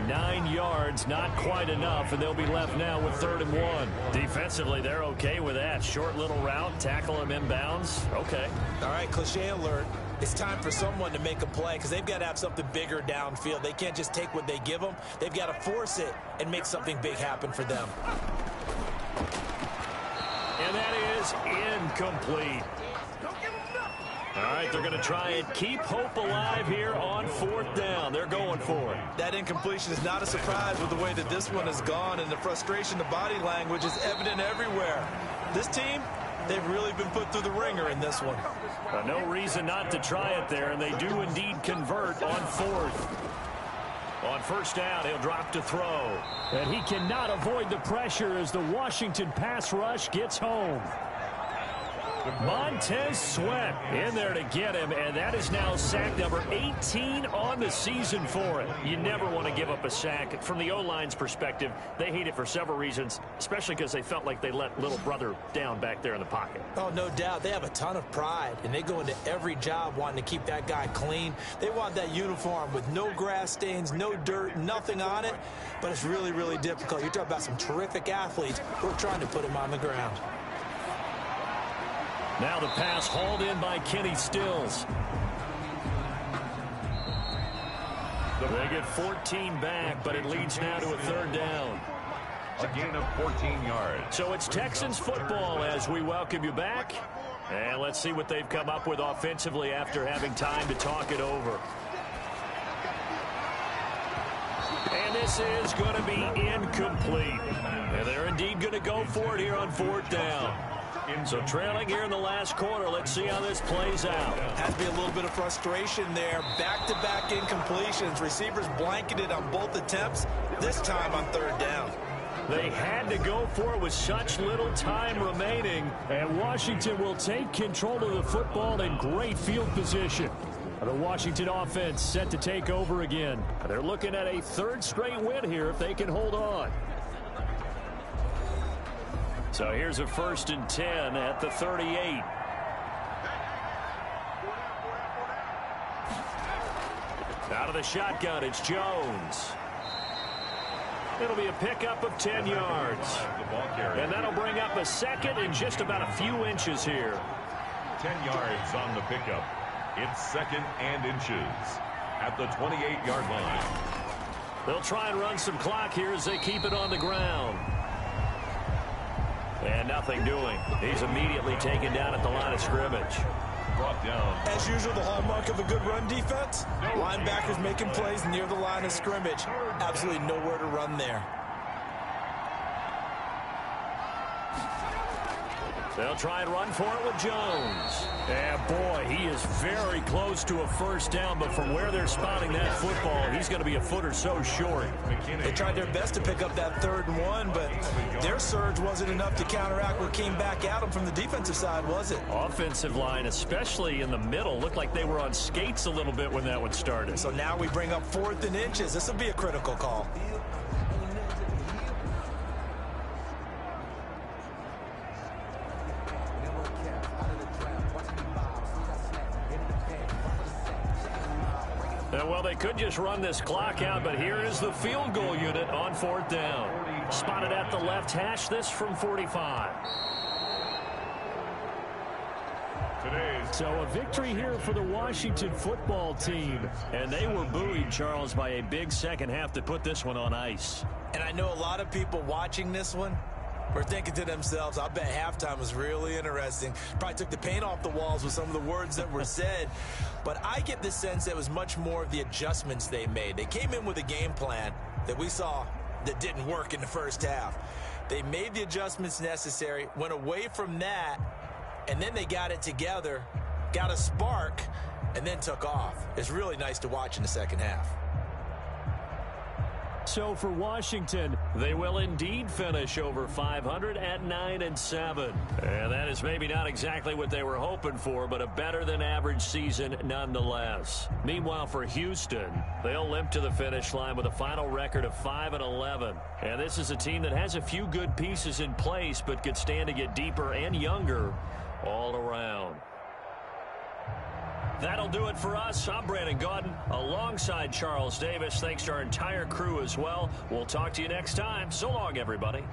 9 yards, not quite enough, and they'll be left now with 3rd and 1. Defensively, they're okay with that. Short little route, tackle him inbounds. Okay. All right, cliche alert. It's time for someone to make a play because they've got to have something bigger downfield. They can't just take what they give them. They've got to force it and make something big happen for them. And that is incomplete. All right, they're going to try and keep hope alive here on 4th down. They're going for it. That incompletion is not a surprise with the way that this one has gone, and the frustration, the body language is evident everywhere. This team, they've really been put through the ringer in this one. No reason not to try it there, and they do indeed convert on 4th. On 1st down, he'll drop to throw. And he cannot avoid the pressure as the Washington pass rush gets home. Montez Sweat in there to get him, and that is now sack number 18 on the season for him. You never want to give up a sack. From the O-line's perspective, they hate it for several reasons, especially because they felt like they let little brother down back there in the pocket. Oh, no doubt. They have a ton of pride, and they go into every job wanting to keep that guy clean. They want that uniform with no grass stains, no dirt, nothing on it, but it's really, really difficult. You're talking about some terrific athletes who are trying to put him on the ground. Now the pass hauled in by Kenny Stills. They get 14 back, but it leads now to a 3rd down. A gain of 14 yards. So it's Texans football as we welcome you back. And let's see what they've come up with offensively after having time to talk it over. And this is going to be incomplete. And they're indeed going to go for it here on 4th down. So trailing here in the last quarter. Let's see how this plays out. Has to be a little bit of frustration there. Back-to-back incompletions. Receivers blanketed on both attempts, this time on 3rd down. They had to go for it with such little time remaining. And Washington will take control of the football in great field position. The Washington offense set to take over again. They're looking at a 3rd straight win here if they can hold on. So here's a 1st and 10 at the 38. Out of the shotgun, it's Jones. It'll be a pickup of 10 yards. And that'll bring up a second in just about a few inches here. 10 yards on the pickup. It's second and inches at the 28-yard line. They'll try and run some clock here as they keep it on the ground. And nothing doing. He's immediately taken down at the line of scrimmage. Brought down. As usual, the hallmark of a good run defense, linebackers making plays near the line of scrimmage. Absolutely nowhere to run there. They'll try and run for it with Jones. And boy, he is very close to a first down, but from where they're spotting that football, he's going to be a foot or so short. They tried their best to pick up that 3rd and 1, but their surge wasn't enough to counteract what came back at them from the defensive side, was it? Offensive line, especially in the middle, looked like they were on skates a little bit when that one started. So now we bring up 4th and inches. This will be a critical call. Well, they could just run this clock out, but here is the field goal unit on 4th down. Spotted at the left hash, this from 45. So a victory here for the Washington football team. And they were buoyed, Charles, by a big second half to put this one on ice. And I know a lot of people watching this one were thinking to themselves, I bet halftime was really interesting. Probably took the paint off the walls with some of the words that were said. But I get the sense that it was much more of the adjustments they made. They came in with a game plan that we saw that didn't work in the first half. They made the adjustments necessary, went away from that, and then they got it together, got a spark, and then took off. It's really nice to watch in the second half. So for Washington, they will indeed finish over 500 at 9-7. And that is maybe not exactly what they were hoping for, but a better than average season nonetheless. Meanwhile, for Houston, they'll limp to the finish line with a final record of 5-11. And this is a team that has a few good pieces in place, but could stand to get deeper and younger all around. That'll do it for us. I'm Brandon Gaudin alongside Charles Davis. Thanks to our entire crew as well. We'll talk to you next time. So long, everybody.